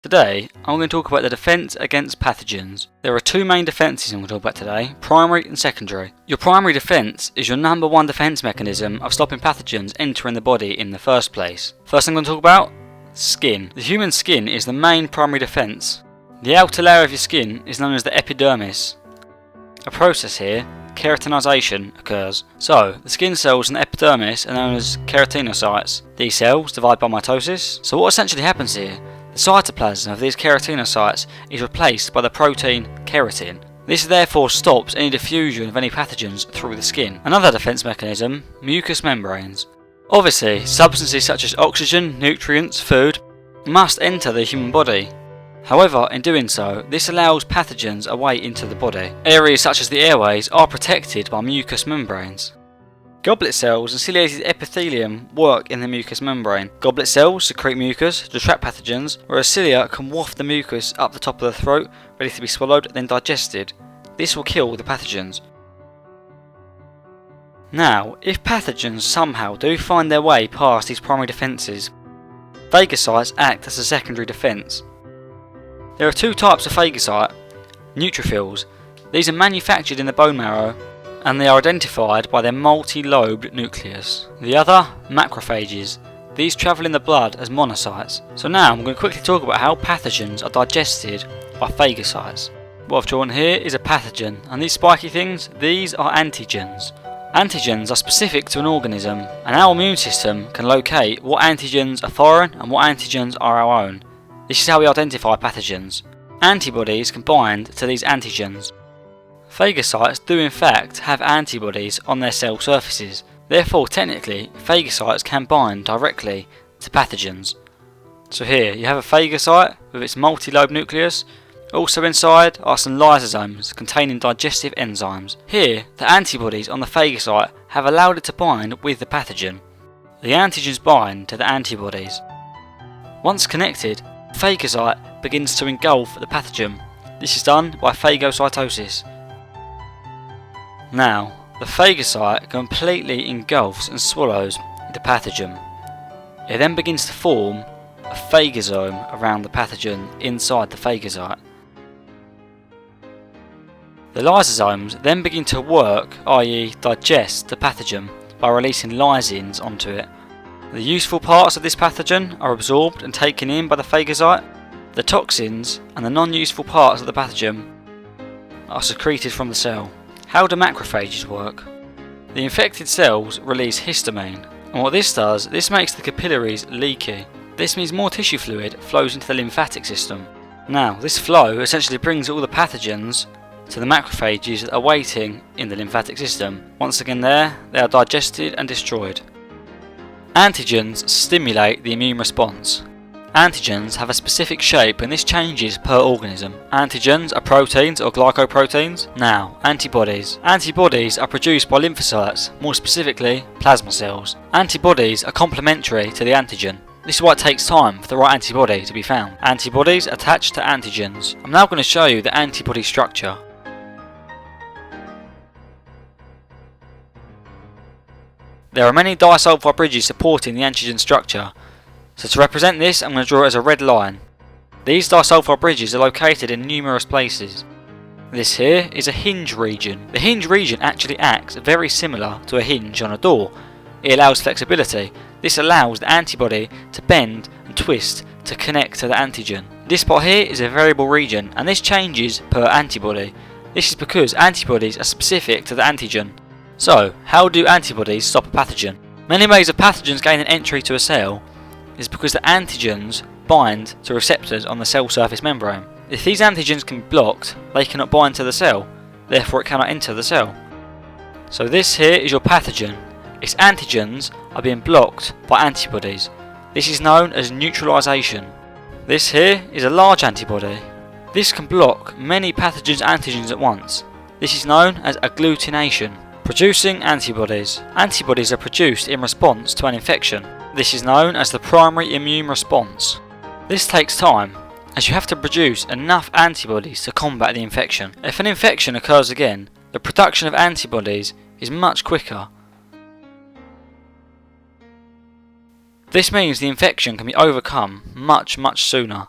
Today, I'm going to talk about the defence against pathogens. There are two main defences I'm going to talk about today, primary and secondary. Your primary defence is your number one defence mechanism of stopping pathogens entering the body in the first place. First thing I'm going to talk about, skin. The human skin is the main primary defence. The outer layer of your skin is known as the epidermis. A process here, keratinization, occurs. So, the skin cells in the epidermis are known as keratinocytes. These cells divide by mitosis. So what essentially happens here? The cytoplasm of these keratinocytes is replaced by the protein keratin. This therefore stops any diffusion of any pathogens through the skin. Another defence mechanism, mucous membranes. Obviously, substances such as oxygen, nutrients, food must enter the human body. However, in doing so, this allows pathogens away into the body. Areas such as the airways are protected by mucous membranes. Goblet cells and ciliated epithelium work in the mucous membrane. Goblet cells secrete mucus to trap pathogens, whereas cilia can waft the mucus up the top of the throat, ready to be swallowed, then digested. This will kill the pathogens. Now, if pathogens somehow do find their way past these primary defences, phagocytes act as a secondary defence. There are two types of phagocyte: neutrophils. These are manufactured in the bone marrow, and they are identified by their multi-lobed nucleus. The other, macrophages. These travel in the blood as monocytes. So now I'm going to quickly talk about how pathogens are digested by phagocytes. What I've drawn here is a pathogen, and these spiky things, these are antigens. Antigens are specific to an organism, and our immune system can locate what antigens are foreign and what antigens are our own. This is how we identify pathogens. Antibodies can bind to these antigens. Phagocytes do in fact have antibodies on their cell surfaces. Therefore, technically, phagocytes can bind directly to pathogens. So here, you have a phagocyte with its multi-lobe nucleus. Also inside are some lysosomes containing digestive enzymes. Here, the antibodies on the phagocyte have allowed it to bind with the pathogen. The antigens bind to the antibodies. Once connected, the phagocyte begins to engulf the pathogen. This is done by phagocytosis. Now, the phagocyte completely engulfs and swallows the pathogen. It then begins to form a phagosome around the pathogen inside the phagocyte. The lysosomes then begin to work, i.e. digest the pathogen by releasing lysines onto it. The useful parts of this pathogen are absorbed and taken in by the phagocyte. The toxins and the non-useful parts of the pathogen are secreted from the cell. How do macrophages work? The infected cells release histamine, and what this does, this makes the capillaries leaky. This means more tissue fluid flows into the lymphatic system. Now, this flow essentially brings all the pathogens to the macrophages that are waiting in the lymphatic system. Once again there, they are digested and destroyed. Antigens stimulate the immune response. Antigens have a specific shape, and this changes per organism. Antigens are proteins or glycoproteins. Now, antibodies. Antibodies are produced by lymphocytes, more specifically plasma cells. Antibodies are complementary to the antigen. This is why it takes time for the right antibody to be found. Antibodies attach to antigens. I'm now going to show you the antibody structure. There are many disulfide bridges supporting the antigen structure. So to represent this, I'm going to draw it as a red line. These disulfide bridges are located in numerous places. This here is a hinge region. The hinge region actually acts very similar to a hinge on a door. It allows flexibility. This allows the antibody to bend and twist to connect to the antigen. This spot here is a variable region, and this changes per antibody. This is because antibodies are specific to the antigen. So, how do antibodies stop a pathogen? Many ways of pathogens gaining entry to a cell is because the antigens bind to receptors on the cell surface membrane. If these antigens can be blocked, they cannot bind to the cell, therefore it cannot enter the cell. So this here is your pathogen. Its antigens are being blocked by antibodies. This is known as neutralization. This here is a large antibody. This can block many pathogens' antigens at once. This is known as agglutination. Producing antibodies. Antibodies are produced in response to an infection. This is known as the primary immune response. This takes time, as you have to produce enough antibodies to combat the infection. If an infection occurs again, the production of antibodies is much quicker. This means the infection can be overcome much sooner.